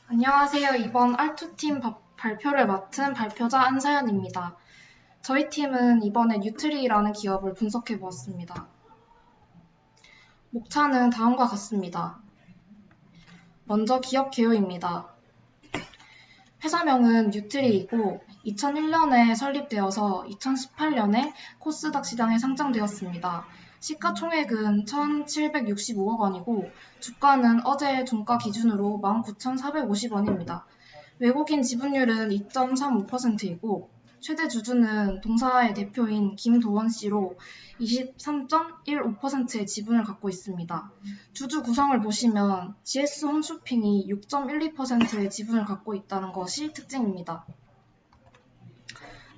안녕하세요. 이번 R2팀 발표를 맡은 발표자 안사연입니다. 저희 팀은 이번에 뉴트리라는 기업을 분석해 보았습니다. 목차는 다음과 같습니다. 먼저 기업 개요입니다. 회사명은 뉴트리이고 2001년에 설립되어서 2018년에 코스닥 시장에 상장되었습니다. 시가총액은 1,765억 원이고 주가는 어제 종가 기준으로 19,450원입니다. 외국인 지분율은 2.35%이고 최대 주주는 동사의 대표인 김도원 씨로 23.15%의 지분을 갖고 있습니다. 주주 구성을 보시면 GS 홈쇼핑이 6.12%의 지분을 갖고 있다는 것이 특징입니다.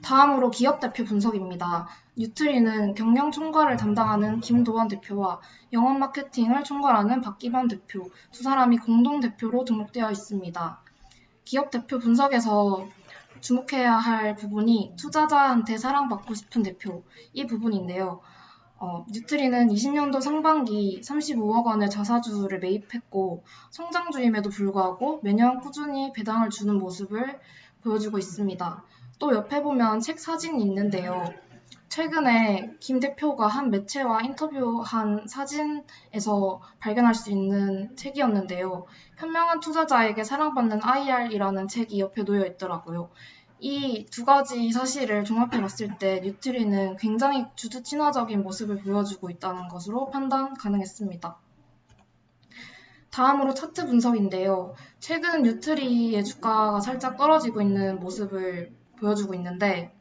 다음으로 기업 대표 분석입니다. 뉴트리는 경영 총괄을 담당하는 김도원 대표와 영업 마케팅을 총괄하는 박기범 대표, 두 사람이 공동 대표로 등록되어 있습니다. 기업 대표 분석에서 주목해야 할 부분이 투자자한테 사랑받고 싶은 대표, 이 부분인데요. 뉴트리는 20년도 상반기 35억 원의 자사주를 매입했고 성장주임에도 불구하고 매년 꾸준히 배당을 주는 모습을 보여주고 있습니다. 또 옆에 보면 책 사진이 있는데요. 최근에 김 대표가 한 매체와 인터뷰한 사진에서 발견할 수 있는 책이었는데요. 현명한 투자자에게 사랑받는 IR이라는 책이 옆에 놓여 있더라고요. 이 두 가지 사실을 종합해 봤을 때 뉴트리는 굉장히 주주 친화적인 모습을 보여주고 있다는 것으로 판단 가능했습니다. 다음으로 차트 분석인데요. 최근 뉴트리의 주가가 살짝 떨어지고 있는 모습을 보여주고 있는데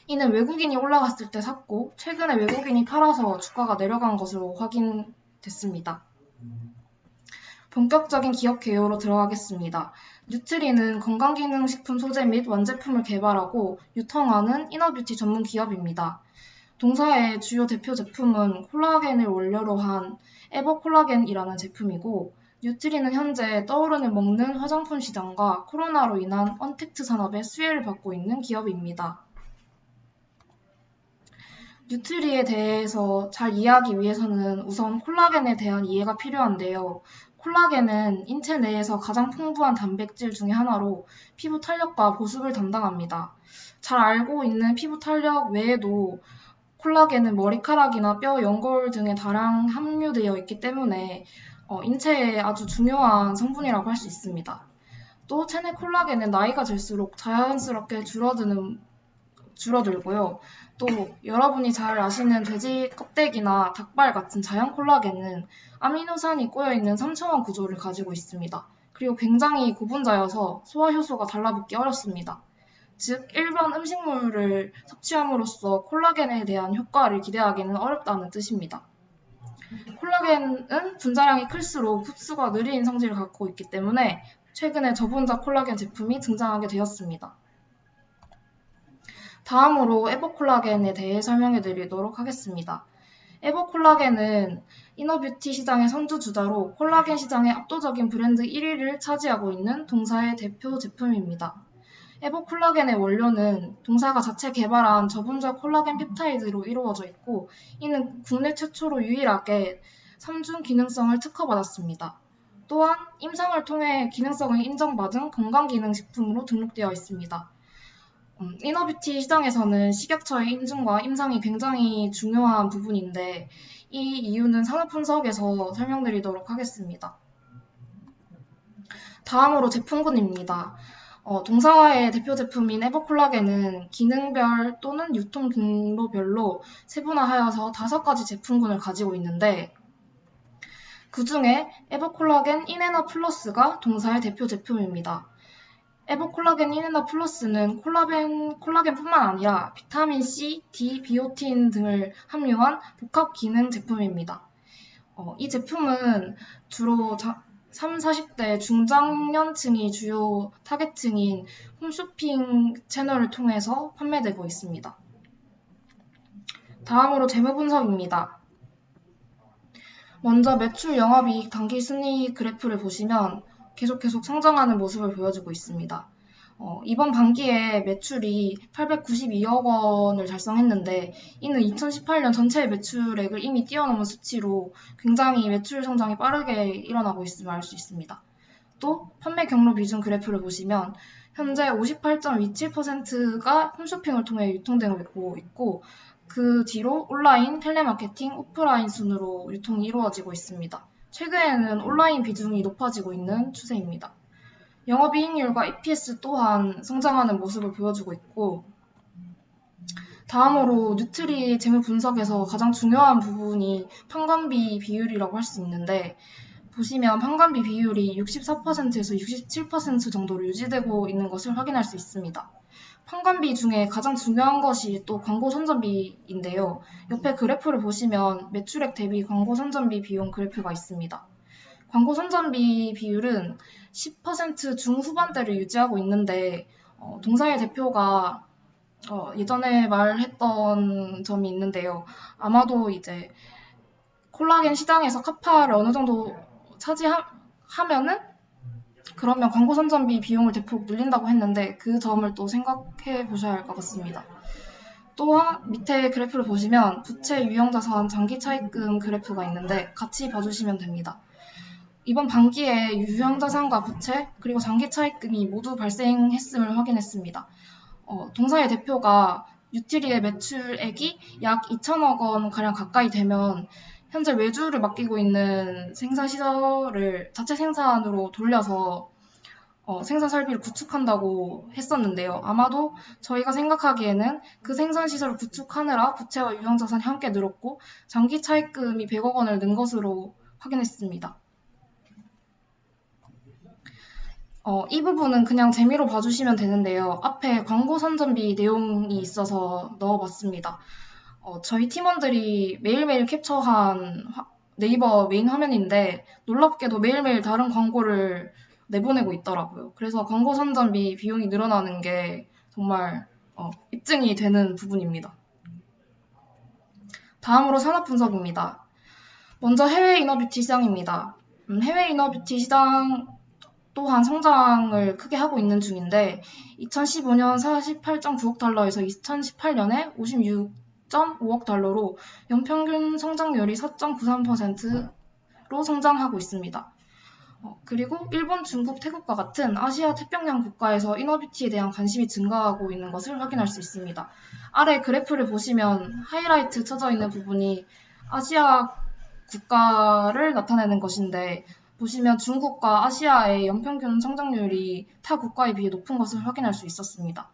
이는 외국인이 올라갔을 때 샀고 최근에 외국인이 팔아서 주가가 내려간 것으로 확인됐습니다. 본격적인 기업 개요로 들어가겠습니다. 뉴트리는 건강기능식품 소재 및 완제품을 개발하고 유통하는 이너뷰티 전문 기업입니다. 동사의 주요 대표 제품은 콜라겐을 원료로 한 에버콜라겐이라는 제품이고 뉴트리는 현재 떠오르는 먹는 화장품 시장과 코로나로 인한 언택트 산업의 수혜를 받고 있는 기업입니다. 뉴트리에 대해서 잘 이해하기 위해서는 우선 콜라겐에 대한 이해가 필요한데요. 콜라겐은 인체 내에서 가장 풍부한 단백질 중의 하나로 피부 탄력과 보습을 담당합니다. 잘 알고 있는 피부 탄력 외에도 콜라겐은 머리카락이나 뼈, 연골 등에 다량 함유되어 있기 때문에 인체에 아주 중요한 성분이라고 할 수 있습니다. 또 체내 콜라겐은 나이가 들수록 자연스럽게 줄어들고요. 또 여러분이 잘 아시는 돼지 껍데기나 닭발 같은 자연 콜라겐은 아미노산이 꼬여있는 3차원 구조를 가지고 있습니다. 그리고 굉장히 고분자여서 소화 효소가 달라붙기 어렵습니다. 즉, 일반 음식물을 섭취함으로써 콜라겐에 대한 효과를 기대하기는 어렵다는 뜻입니다. 콜라겐은 분자량이 클수록 흡수가 느린 성질을 갖고 있기 때문에 최근에 저분자 콜라겐 제품이 등장하게 되었습니다. 다음으로 에버콜라겐에 대해 설명해 드리도록 하겠습니다. 에버콜라겐은 이너뷰티 시장의 선두주자로 콜라겐 시장의 압도적인 브랜드 1위를 차지하고 있는 동사의 대표 제품입니다. 에버콜라겐의 원료는 동사가 자체 개발한 저분자 콜라겐 펩타이드로 이루어져 있고 이는 국내 최초로 유일하게 3중 기능성을 특허받았습니다. 또한 임상을 통해 기능성을 인정받은 건강기능식품으로 등록되어 있습니다. 이너뷰티 시장에서는 식약처의 인증과 임상이 굉장히 중요한 부분인데 이 이유는 산업 분석에서 설명드리도록 하겠습니다. 다음으로 제품군입니다. 동사의 대표 제품인 에버콜라겐은 기능별 또는 유통 경로별로 세분화하여서 5가지 제품군을 가지고 있는데 그 중에 에버콜라겐 인에너 플러스가 동사의 대표 제품입니다. 에버콜라겐 인에너 플러스는 콜라겐뿐만 아니라 비타민 C, D, 비오틴 등을 함유한 복합 기능 제품입니다. 이 제품은 주로 3, 40대 중장년층이 주요 타겟층인 홈쇼핑 채널을 통해서 판매되고 있습니다. 다음으로 재무 분석입니다. 먼저 매출 영업이익 단기 순이익 그래프를 보시면 계속 성장하는 모습을 보여주고 있습니다. 이번 반기에 매출이 892억 원을 달성했는데 이는 2018년 전체 매출액을 이미 뛰어넘은 수치로 굉장히 매출 성장이 빠르게 일어나고 있음을 알 수 있습니다. 또 판매 경로 비중 그래프를 보시면 현재 58.27%가 홈쇼핑을 통해 유통되고 있고 그 뒤로 온라인, 텔레마케팅, 오프라인 순으로 유통이 이루어지고 있습니다. 최근에는 온라인 비중이 높아지고 있는 추세입니다. 영업이익률과 EPS 또한 성장하는 모습을 보여주고 있고 다음으로 뉴트리 재무 분석에서 가장 중요한 부분이 판관비 비율이라고 할 수 있는데 보시면 판관비 비율이 64%에서 67% 정도로 유지되고 있는 것을 확인할 수 있습니다. 판관비 중에 가장 중요한 것이 또 광고 선전비인데요. 옆에 그래프를 보시면 매출액 대비 광고 선전비 비용 그래프가 있습니다. 광고 선전비 비율은 10% 중후반대를 유지하고 있는데 동사의 대표가 예전에 말했던 점이 있는데요. 아마도 이제 콜라겐 시장에서 카파를 어느 정도 차지하면은 그러면 광고 선전비 비용을 대폭 늘린다고 했는데 그 점을 또 생각해 보셔야 할 것 같습니다. 또한 밑에 그래프를 보시면 부채 유형자산 장기 차입금 그래프가 있는데 같이 봐주시면 됩니다. 이번 반기에 유형자산과 부채 그리고 장기 차입금이 모두 발생했음을 확인했습니다. 동사의 대표가 뉴트리의 매출액이 약 2천억 원 가량 가까이 되면 현재 외주를 맡기고 있는 생산시설을 자체 생산으로 돌려서 생산 설비를 구축한다고 했었는데요. 아마도 저희가 생각하기에는 그 생산시설을 구축하느라 부채와 유형자산이 함께 늘었고 장기 차입금이 100억 원을 는 것으로 확인했습니다. 이 부분은 그냥 재미로 봐주시면 되는데요. 앞에 광고 선전비 내용이 있어서 넣어봤습니다. 저희 팀원들이 매일매일 캡처한 네이버 메인 화면인데 놀랍게도 매일매일 다른 광고를 내보내고 있더라고요. 그래서 광고 선전비 비용이 늘어나는 게 정말 입증이 되는 부분입니다. 다음으로 산업 분석입니다. 먼저 해외 이너뷰티 시장입니다. 해외 이너뷰티 시장 또한 성장을 크게 하고 있는 중인데 2015년 48.9억 달러에서 2018년에 56.5억 달러로 연평균 성장률이 4.93%로 성장하고 있습니다. 그리고 일본, 중국, 태국과 같은 아시아 태평양 국가에서 이너뷰티에 대한 관심이 증가하고 있는 것을 확인할 수 있습니다. 아래 그래프를 보시면 하이라이트 쳐져 있는 부분이 아시아 국가를 나타내는 것인데 보시면 중국과 아시아의 연평균 성장률이 타 국가에 비해 높은 것을 확인할 수 있었습니다.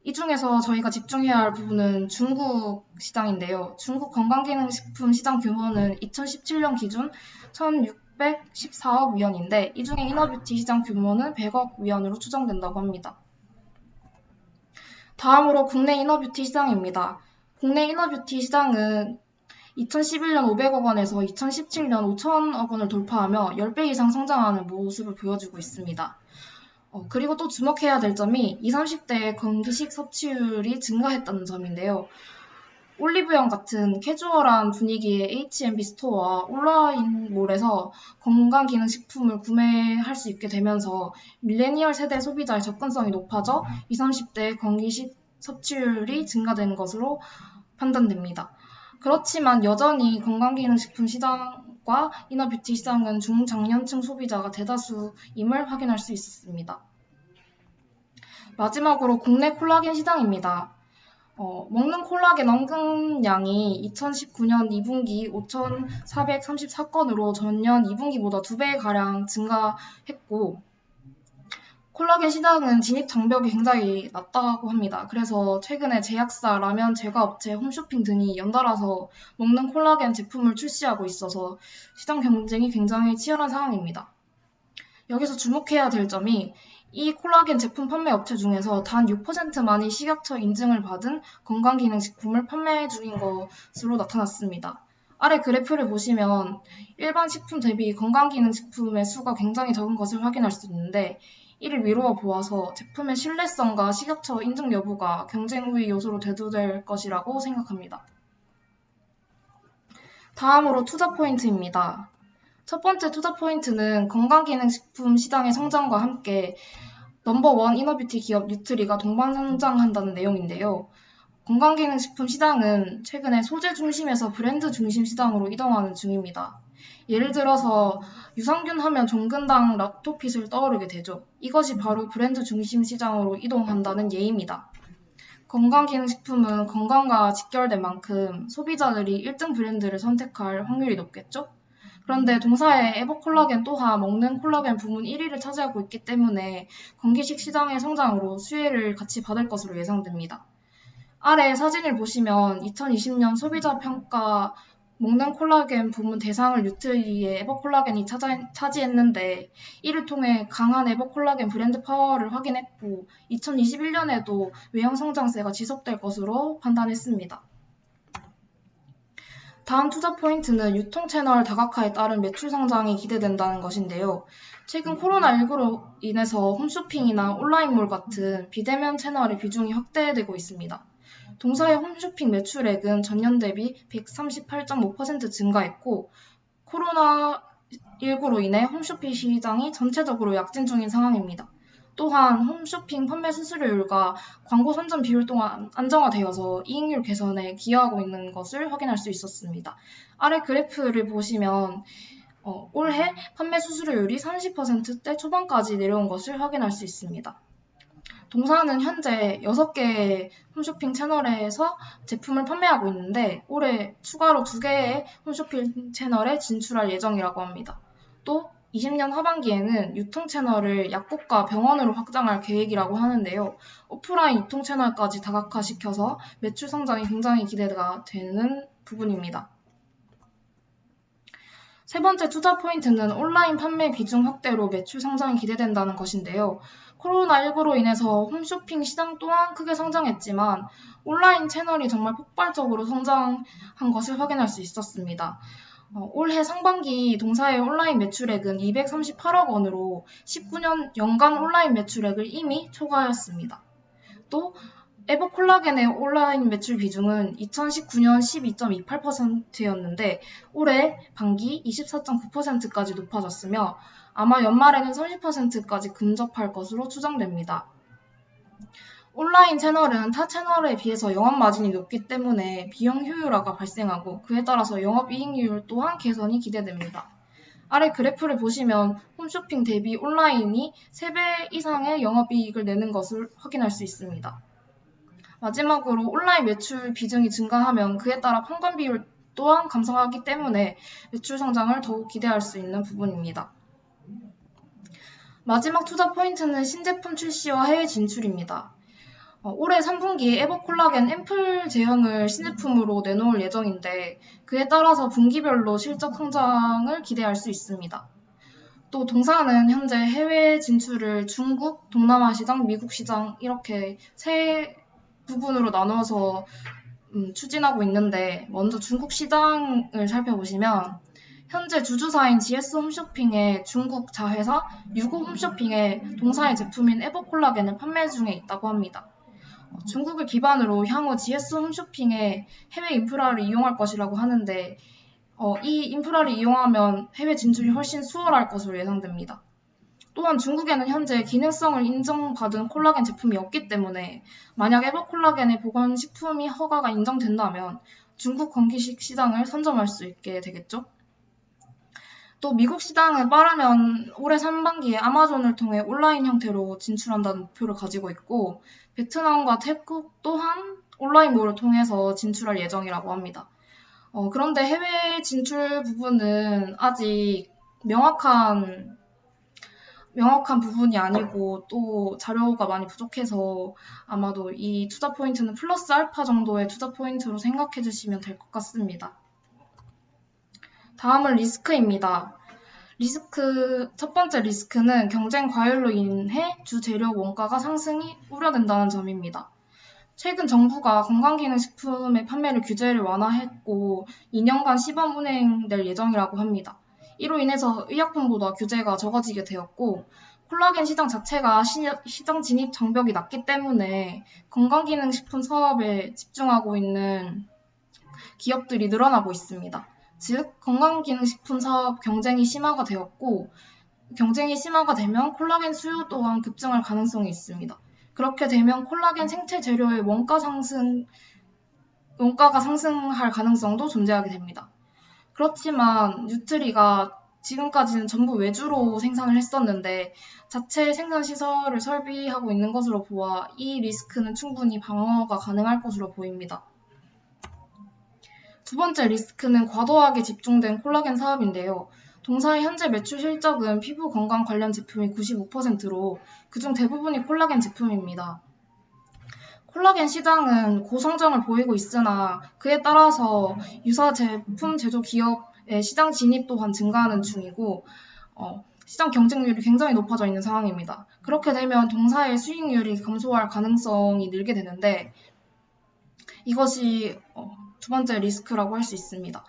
이 중에서 저희가 집중해야 할 부분은 중국 시장인데요. 중국 건강기능식품 시장 규모는 2017년 기준 1,614억 위안인데 이 중에 이너뷰티 시장 규모는 100억 위안으로 추정된다고 합니다. 다음으로 국내 이너뷰티 시장입니다. 국내 이너뷰티 시장은 2011년 500억 원에서 2017년 5천억 원을 돌파하며 10배 이상 성장하는 모습을 보여주고 있습니다. 그리고 또 주목해야 될 점이 20, 30대의 건기식 섭취율이 증가했다는 점인데요. 올리브영 같은 캐주얼한 분위기의 H&B 스토어와 온라인몰에서 건강기능식품을 구매할 수 있게 되면서 밀레니얼 세대 소비자의 접근성이 높아져 20, 30대의 건기식 섭취율이 증가되는 것으로 판단됩니다. 그렇지만 여전히 건강기능식품 시장과 이너뷰티 시장은 중장년층 소비자가 대다수임을 확인할 수 있었습니다. 마지막으로 국내 콜라겐 시장입니다. 먹는 콜라겐 언급량이 2019년 2분기 5,434건으로 전년 2분기보다 2배가량 증가했고 콜라겐 시장은 진입 장벽이 굉장히 낮다고 합니다. 그래서 최근에 제약사, 라면 제과업체, 홈쇼핑 등이 연달아서 먹는 콜라겐 제품을 출시하고 있어서 시장 경쟁이 굉장히 치열한 상황입니다. 여기서 주목해야 될 점이 이 콜라겐 제품 판매 업체 중에서 단 6%만이 식약처 인증을 받은 건강기능식품을 판매 중인 것으로 나타났습니다. 아래 그래프를 보시면 일반 식품 대비 건강기능식품의 수가 굉장히 적은 것을 확인할 수 있는데 이를 미루어 보아서 제품의 신뢰성과 식약처 인증 여부가 경쟁 우위 요소로 대두될 것이라고 생각합니다. 다음으로 투자 포인트입니다. 첫 번째 투자 포인트는 건강기능식품 시장의 성장과 함께 넘버원 이너뷰티 기업 뉴트리가 동반 성장한다는 내용인데요. 건강기능식품 시장은 최근에 소재 중심에서 브랜드 중심 시장으로 이동하는 중입니다. 예를 들어서 유산균 하면 종근당 락토핏을 떠오르게 되죠. 이것이 바로 브랜드 중심 시장으로 이동한다는 예입니다. 건강기능식품은 건강과 직결된 만큼 소비자들이 1등 브랜드를 선택할 확률이 높겠죠? 그런데 동사의 에버콜라겐 또한 먹는 콜라겐 부문 1위를 차지하고 있기 때문에 건기식 시장의 성장으로 수혜를 같이 받을 것으로 예상됩니다. 아래 사진을 보시면 2020년 소비자 평가 먹는 콜라겐 부문 대상을 뉴트리의 에버콜라겐이 차지했는데 이를 통해 강한 에버콜라겐 브랜드 파워를 확인했고 2021년에도 외형 성장세가 지속될 것으로 판단했습니다. 다음 투자 포인트는 유통 채널 다각화에 따른 매출 성장이 기대된다는 것인데요. 최근 코로나19로 인해서 홈쇼핑이나 온라인몰 같은 비대면 채널의 비중이 확대되고 있습니다. 동사의 홈쇼핑 매출액은 전년 대비 138.5% 증가했고 코로나19로 인해 홈쇼핑 시장이 전체적으로 약진 중인 상황입니다. 또한 홈쇼핑 판매 수수료율과 광고 선전 비율 또한 안정화되어서 이익률 개선에 기여하고 있는 것을 확인할 수 있었습니다. 아래 그래프를 보시면 올해 판매 수수료율이 30%대 초반까지 내려온 것을 확인할 수 있습니다. 동사는 현재 6개의 홈쇼핑 채널에서 제품을 판매하고 있는데 올해 추가로 2개의 홈쇼핑 채널에 진출할 예정이라고 합니다. 또 20년 하반기에는 유통 채널을 약국과 병원으로 확장할 계획이라고 하는데요. 오프라인 유통 채널까지 다각화시켜서 매출 성장이 굉장히 기대가 되는 부분입니다. 세 번째 투자 포인트는 온라인 판매 비중 확대로 매출 성장이 기대된다는 것인데요. 코로나19로 인해서 홈쇼핑 시장 또한 크게 성장했지만 온라인 채널이 정말 폭발적으로 성장한 것을 확인할 수 있었습니다. 올해 상반기 동사의 온라인 매출액은 238억 원으로 19년 연간 온라인 매출액을 이미 초과하였습니다. 또 에버콜라겐의 온라인 매출 비중은 2019년 12.28%였는데 올해 반기 24.9%까지 높아졌으며 아마 연말에는 30%까지 근접할 것으로 추정됩니다. 온라인 채널은 타 채널에 비해서 영업 마진이 높기 때문에 비용 효율화가 발생하고 그에 따라서 영업이익률 또한 개선이 기대됩니다. 아래 그래프를 보시면 홈쇼핑 대비 온라인이 3배 이상의 영업이익을 내는 것을 확인할 수 있습니다. 마지막으로 온라인 매출 비중이 증가하면 그에 따라 판관 비율 또한 감소하기 때문에 매출 성장을 더욱 기대할 수 있는 부분입니다. 마지막 투자 포인트는 신제품 출시와 해외 진출입니다. 올해 3분기에 에버콜라겐 앰플 제형을 신제품으로 내놓을 예정인데 그에 따라서 분기별로 실적 성장을 기대할 수 있습니다. 또 동사는 현재 해외 진출을 중국, 동남아 시장, 미국 시장 이렇게 세 부분으로 나눠서 추진하고 있는데 먼저 중국 시장을 살펴보시면 현재 주주사인 GS 홈쇼핑의 중국 자회사 유고 홈쇼핑의 동사의 제품인 에버콜라겐을 판매 중에 있다고 합니다. 중국을 기반으로 향후 GS 홈쇼핑의 해외 인프라를 이용할 것이라고 하는데 이 인프라를 이용하면 해외 진출이 훨씬 수월할 것으로 예상됩니다. 또한 중국에는 현재 기능성을 인정받은 콜라겐 제품이 없기 때문에 만약 에버콜라겐의 보건식품이 허가가 인정된다면 중국 건기식 시장을 선점할 수 있게 되겠죠. 또 미국 시장은 빠르면 올해 상반기에 아마존을 통해 온라인 형태로 진출한다는 목표를 가지고 있고 베트남과 태국 또한 온라인몰을 통해서 진출할 예정이라고 합니다. 그런데 해외 진출 부분은 아직 명확한 부분이 아니고 또 자료가 많이 부족해서 아마도 이 투자 포인트는 플러스 알파 정도의 투자 포인트로 생각해 주시면 될 것 같습니다. 다음은 리스크입니다. 첫 번째 리스크는 경쟁 과열로 인해 주재료 원가가 상승이 우려된다는 점입니다. 최근 정부가 건강기능식품의 판매를 규제를 완화했고 2년간 시범 운행될 예정이라고 합니다. 이로 인해서 의약품보다 규제가 적어지게 되었고 콜라겐 시장 자체가 시장 진입 장벽이 낮기 때문에 건강기능식품 사업에 집중하고 있는 기업들이 늘어나고 있습니다. 즉 건강기능식품 사업 경쟁이 심화가 되었고 경쟁이 심화가 되면 콜라겐 수요 또한 급증할 가능성이 있습니다. 그렇게 되면 콜라겐 생체 재료의 원가가 상승할 가능성도 존재하게 됩니다. 그렇지만 뉴트리가 지금까지는 전부 외주로 생산을 했었는데 자체 생산 시설을 설비하고 있는 것으로 보아 이 리스크는 충분히 방어가 가능할 것으로 보입니다. 두 번째 리스크는 과도하게 집중된 콜라겐 사업인데요. 동사의 현재 매출 실적은 피부 건강 관련 제품이 95%로 그중 대부분이 콜라겐 제품입니다. 콜라겐 시장은 고성장을 보이고 있으나 그에 따라서 유사 제품 제조 기업의 시장 진입 또한 증가하는 중이고 시장 경쟁률이 굉장히 높아져 있는 상황입니다. 그렇게 되면 동사의 수익률이 감소할 가능성이 늘게 되는데 이것이 두 번째 리스크라고 할 수 있습니다.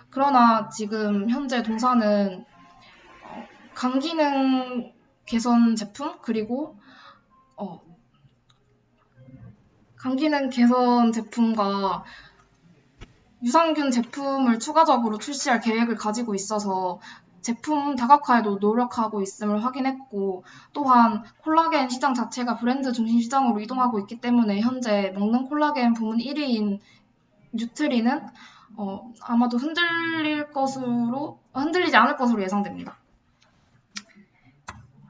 그러나 지금 현재 동사는 간 기능 개선 제품 그리고 간 기능 개선 제품과 유산균 제품을 추가적으로 출시할 계획을 가지고 있어서 제품 다각화에도 노력하고 있음을 확인했고 또한 콜라겐 시장 자체가 브랜드 중심 시장으로 이동하고 있기 때문에 현재 먹는 콜라겐 부문 1위인 뉴트리는 아마도 흔들리지 않을 것으로 예상됩니다.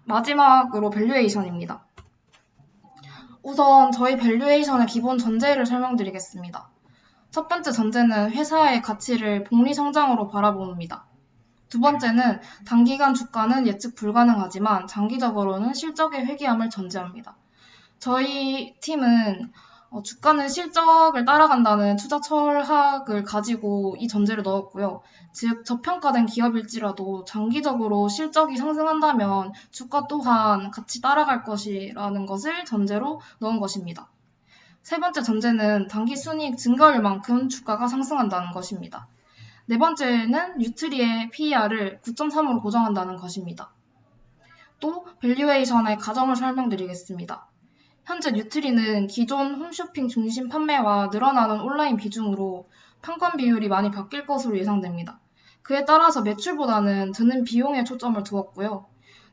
마지막으로 밸류에이션입니다. 우선 저희 밸류에이션의 기본 전제를 설명드리겠습니다. 첫 번째 전제는 회사의 가치를 복리 성장으로 바라봅니다. 두 번째는 단기간 주가는 예측 불가능하지만 장기적으로는 실적의 회귀함을 전제합니다. 저희 팀은 주가는 실적을 따라간다는 투자 철학을 가지고 이 전제를 넣었고요. 즉 저평가된 기업일지라도 장기적으로 실적이 상승한다면 주가 또한 같이 따라갈 것이라는 것을 전제로 넣은 것입니다. 세 번째 전제는 단기 순이익 증가율 만큼 주가가 상승한다는 것입니다. 네 번째는 뉴트리의 PER을 9.3으로 고정한다는 것입니다. 또 밸류에이션의 가정을 설명드리겠습니다. 현재 뉴트리는 기존 홈쇼핑 중심 판매와 늘어나는 온라인 비중으로 판권 비율이 많이 바뀔 것으로 예상됩니다. 그에 따라서 매출보다는 드는 비용에 초점을 두었고요.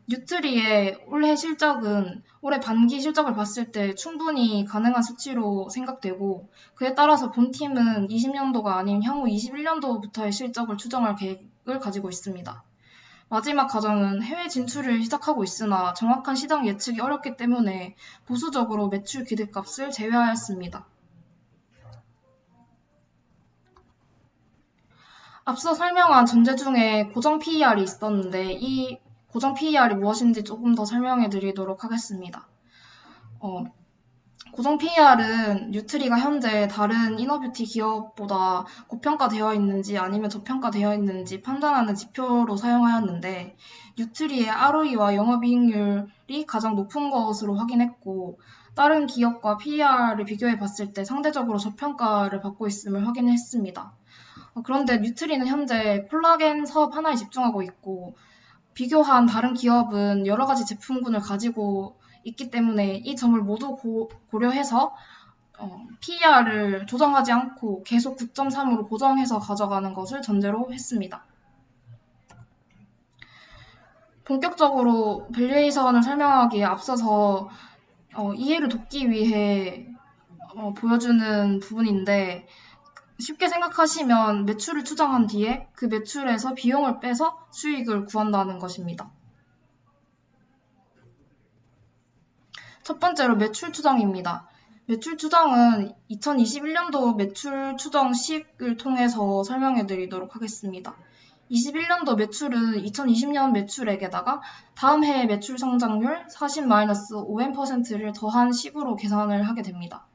뉴트리의 올해 실적은 올해 반기 실적을 봤을 때 충분히 가능한 수치로 생각되고 그에 따라서 본팀은 20년도가 아닌 향후 21년도부터의 실적을 추정할 계획을 가지고 있습니다. 마지막 과정은 해외 진출을 시작하고 있으나 정확한 시장 예측이 어렵기 때문에 보수적으로 매출 기대값을 제외하였습니다. 앞서 설명한 전제 중에 고정 PER이 있었는데 이 고정 PER이 무엇인지 조금 더 설명해 드리도록 하겠습니다. 고정 PER은 뉴트리가 현재 다른 이너뷰티 기업보다 고평가되어 있는지 아니면 저평가되어 있는지 판단하는 지표로 사용하였는데 뉴트리의 ROE와 영업이익률이 가장 높은 것으로 확인했고 다른 기업과 PER을 비교해 봤을 때 상대적으로 저평가를 받고 있음을 확인했습니다. 그런데 뉴트리는 현재 콜라겐 사업 하나에 집중하고 있고 비교한 다른 기업은 여러 가지 제품군을 가지고 있기 때문에 이 점을 모두 고려해서 PER을 조정하지 않고 계속 9.3으로 고정해서 가져가는 것을 전제로 했습니다. 본격적으로 밸류에이션을 설명하기에 앞서서 이해를 돕기 위해 보여주는 부분인데 쉽게 생각하시면 매출을 추정한 뒤에 그 매출에서 비용을 빼서 수익을 구한다는 것입니다. 첫 번째로 매출 추정입니다. 매출 추정은 2021년도 매출 추정식을 통해서 설명해 드리도록 하겠습니다. 21년도 매출은 2020년 매출액에다가 다음 해의 매출 성장률 40-5%를 더한 식으로 계산을 하게 됩니다.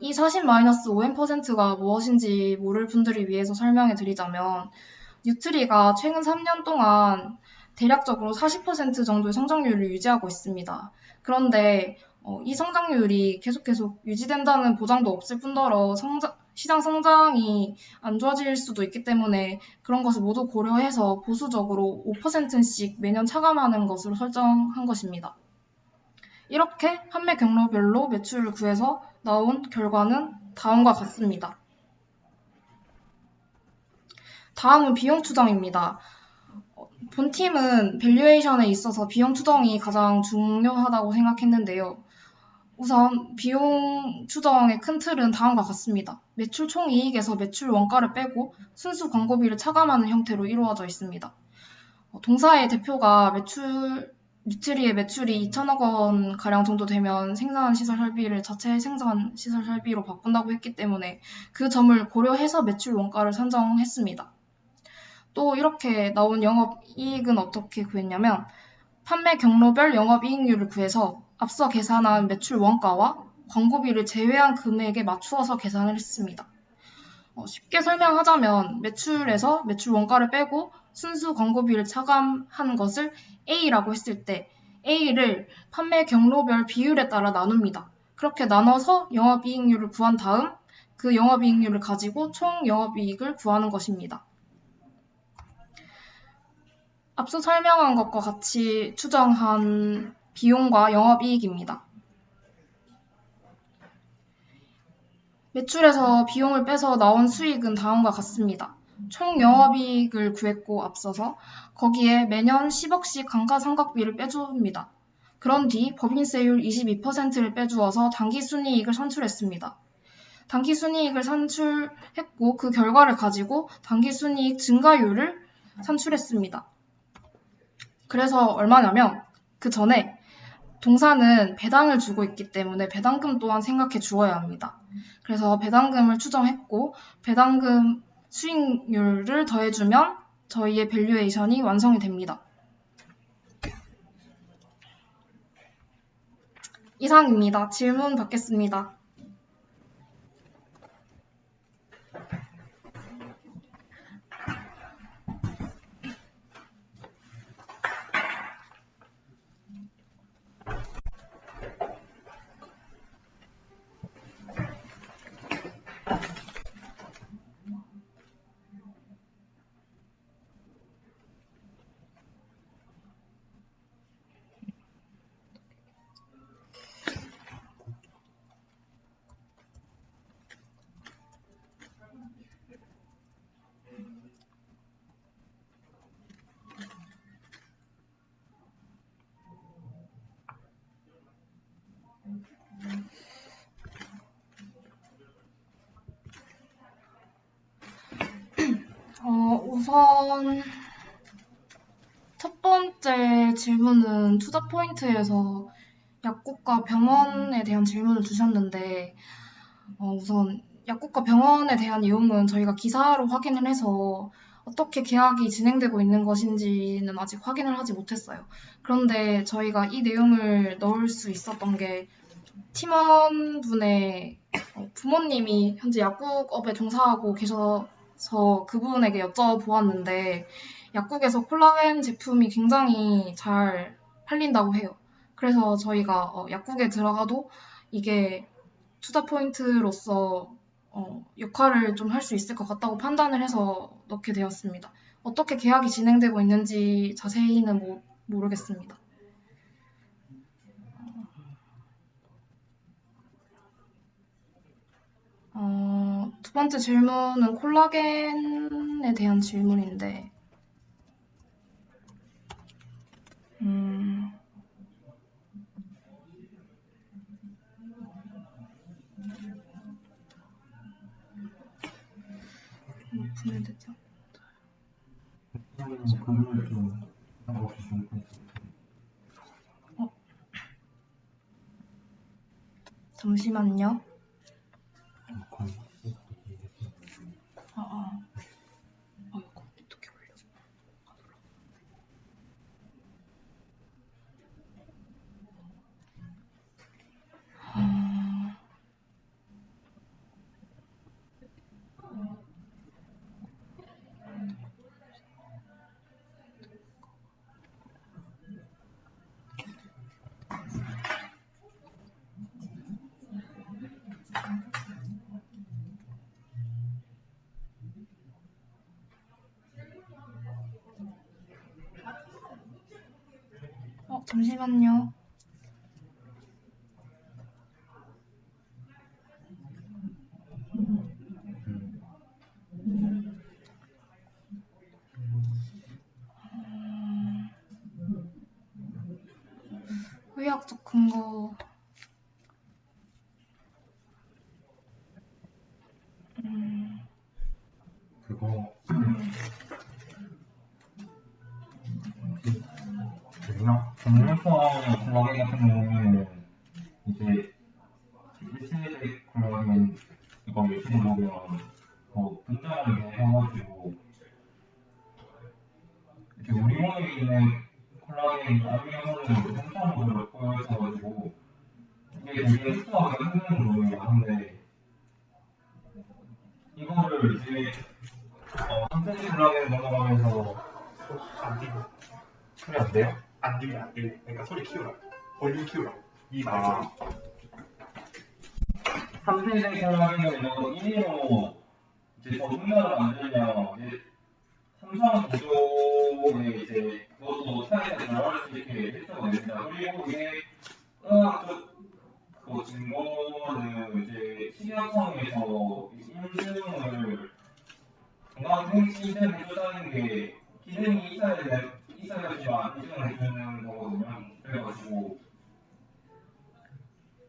이 40-5%가 무엇인지 모를 분들을 위해서 설명해 드리자면 뉴트리가 최근 3년 동안 대략적으로 40% 정도의 성장률을 유지하고 있습니다. 그런데 이 성장률이 계속 유지된다는 보장도 없을 뿐더러 시장 성장이 안 좋아질 수도 있기 때문에 그런 것을 모두 고려해서 보수적으로 5%씩 매년 차감하는 것으로 설정한 것입니다. 이렇게 판매 경로별로 매출을 구해서 나온 결과는 다음과 같습니다. 다음은 비용 추정입니다. 본팀은 밸류에이션에 있어서 비용 추정이 가장 중요하다고 생각했는데요. 우선 비용 추정의 큰 틀은 다음과 같습니다. 매출 총이익에서 매출 원가를 빼고 순수 광고비를 차감하는 형태로 이루어져 있습니다. 동사의 대표가 뉴트리의 매출이 2천억 원 가량 정도 되면 생산 시설 설비를 자체 생산 시설 설비로 바꾼다고 했기 때문에 그 점을 고려해서 매출 원가를 산정했습니다. 또 이렇게 나온 영업이익은 어떻게 구했냐면 판매 경로별 영업이익률을 구해서 앞서 계산한 매출 원가와 광고비를 제외한 금액에 맞추어서 계산을 했습니다. 쉽게 설명하자면 매출에서 매출 원가를 빼고 순수 광고비를 차감한 것을 A라고 했을 때 A를 판매 경로별 비율에 따라 나눕니다. 그렇게 나눠서 영업이익률을 구한 다음 그 영업이익률을 가지고 총 영업이익을 구하는 것입니다. 앞서 설명한 것과 같이 추정한 비용과 영업이익입니다. 매출에서 비용을 빼서 나온 수익은 다음과 같습니다. 총 영업이익을 구했고 앞서서 거기에 매년 10억씩 감가상각비를 빼줍니다. 그런 뒤 법인세율 22%를 빼주어서 당기순이익을 산출했습니다. 당기순이익을 산출했고 그 결과를 가지고 당기순이익 증가율을 산출했습니다. 그래서 얼마냐면 그 전에 동사는 배당을 주고 있기 때문에 배당금 또한 생각해 주어야 합니다. 그래서 배당금을 추정했고 배당금 수익률을 더해주면 저희의 밸류에이션이 완성이 됩니다. 이상입니다. 질문 받겠습니다. 우선 첫 번째 질문은 투자 포인트에서 약국과 병원에 대한 질문을 주셨는데 우선 약국과 병원에 대한 내용은 저희가 기사로 확인을 해서 어떻게 계약이 진행되고 있는 것인지는 아직 확인을 하지 못했어요. 그런데 저희가 이 내용을 넣을 수 있었던 게 팀원분의 부모님이 현재 약국업에 종사하고 계셔서 그분에게 여쭤보았는데 약국에서 콜라겐 제품이 굉장히 잘 팔린다고 해요. 그래서 저희가 약국에 들어가도 이게 투자 포인트로서 역할을 좀 할 수 있을 것 같다고 판단을 해서 넣게 되었습니다. 어떻게 계약이 진행되고 있는지 자세히는 모르겠습니다. 두 번째 질문은 콜라겐에 대한 질문인데 분해되죠? 잠시만요. 이거 어떻게 올려? 잠시만요. 의학적 근거 동물성 콜라겐 같은 경우에는 이제 일체적 콜라겐 이거 유튜브 보면 분자를 해가지고 이렇게 우리 몸에 있는 콜라겐 아미노산을 생산으로 보여줘가지고 이게 되게 흡수하기 힘든 부분이긴 한데 이거를 이제 3cm 콜라겐 넘어가면서 안 들려. 소리 안 돼요? 안 들려. 그러니까 소리 키우라. 볼륨 키우라. 이 말이야. 3cm 콜라겐은 이거 1로 이제 더 증명을 만들면 이제 삼성 구조에 이제 그것도 차이가 나올 수 있게 해석이 됩니다. 그리고 이게 의학적 증거는 이제 식약청에서 인증을 건강생식 인증을 해주다는 게 기능이 있어야지만 인증을 해주는 거거든요. 그래가지고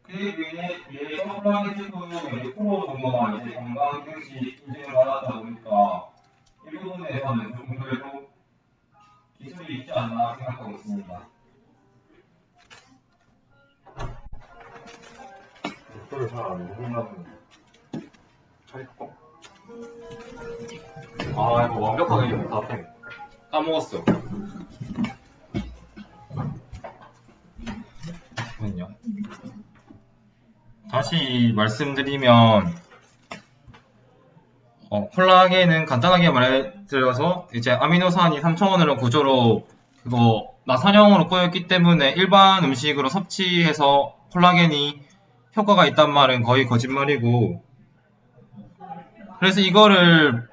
그에 비해서 콜라겐 제품의 6% 정도가 이제 건강생식 인증을 받았다 보니까 이 부분에서는 조금 그래도 기술이 있지 않나 생각하고 있습니다. 목소리 잘안 들리면 잘 바꿔. 아 이거 완벽하게 이거 다 까먹었어. 잠깐만요. 다시 말씀드리면 콜라겐은 간단하게 말해드려서 이제 아미노산이 3차원으로 구조로 그거 나선형으로 꼬였기 때문에 일반 음식으로 섭취해서 콜라겐이 효과가 있단 말은 거의 거짓말이고, 그래서 이거를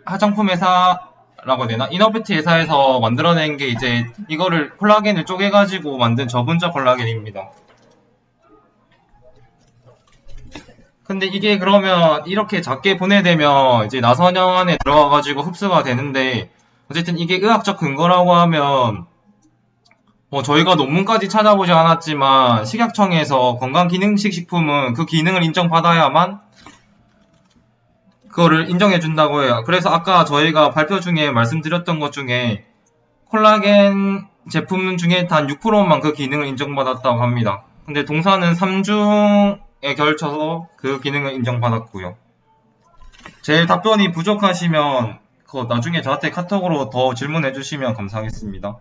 화장품 회사라고 해야 되나? 이너비트 회사에서 만들어낸 게 이제 이거를 콜라겐을 쪼개가지고 만든 저분자 콜라겐입니다. 근데 이게 그러면 이렇게 작게 분해되면 이제 나선형 안에 들어가가지고 흡수가 되는데, 어쨌든 이게 의학적 근거라고 하면 저희가 논문까지 찾아보지 않았지만 식약청에서 건강기능식 식품은 그 기능을 인정받아야만 그거를 인정해준다고 해요. 그래서 아까 저희가 발표 중에 말씀드렸던 것 중에 콜라겐 제품 중에 단 6%만 그 기능을 인정받았다고 합니다. 근데 동사는 3중에 걸쳐서 그 기능을 인정받았고요. 제 답변이 부족하시면 그거 나중에 저한테 카톡으로 더 질문해 주시면 감사하겠습니다.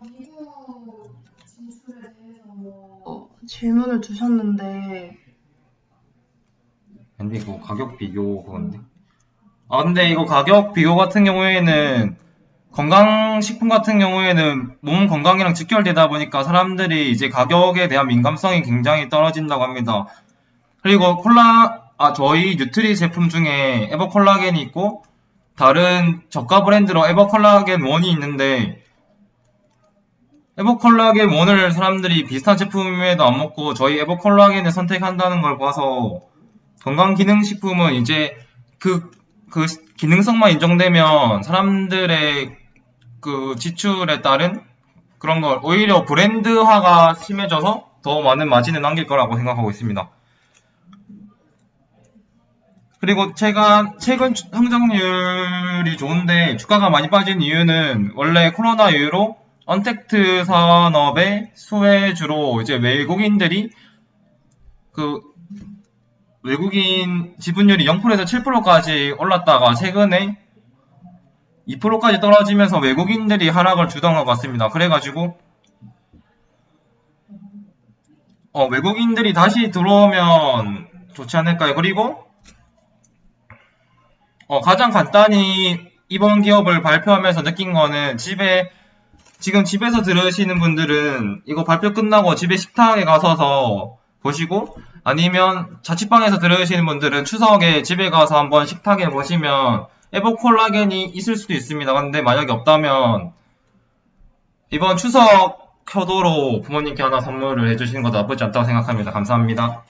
미국 진출에 대해서 질문을 주셨는데 근데 이거 가격 비교 그건데. 근데 이거 가격 비교 같은 경우에는 건강식품 같은 경우에는 몸 건강이랑 직결되다 보니까 사람들이 이제 가격에 대한 민감성이 굉장히 떨어진다고 합니다. 그리고 저희 뉴트리 제품 중에 에버콜라겐이 있고 다른 저가 브랜드로 에버콜라겐 1이 있는데, 에버콜라겐 1을 사람들이 비슷한 제품에도 안 먹고 저희 에버콜라겐을 선택한다는 걸 봐서 건강기능식품은 이제 그 기능성만 인정되면 사람들의 그 지출에 따른 그런 걸 오히려 브랜드화가 심해져서 더 많은 마진을 남길 거라고 생각하고 있습니다. 그리고 최근 성장률이 좋은데 주가가 많이 빠진 이유는 원래 코로나 이후로 언택트 산업의 수혜주로 이제 외국인 지분율이 0%에서 7%까지 올랐다가 최근에 2%까지 떨어지면서 외국인들이 하락을 주도한 것 같습니다. 그래가지고 외국인들이 다시 들어오면 좋지 않을까요? 그리고 가장 간단히 이번 기업을 발표하면서 느낀 거는 지금 집에서 들으시는 분들은 이거 발표 끝나고 집에 식탁에 가서서 보시고, 아니면 자취방에서 들으시는 분들은 추석에 집에 가서 한번 식탁에 보시면 에버콜라겐이 있을 수도 있습니다. 근데 만약에 없다면 이번 추석 효도로 부모님께 하나 선물을 해주시는 것도 나쁘지 않다고 생각합니다. 감사합니다.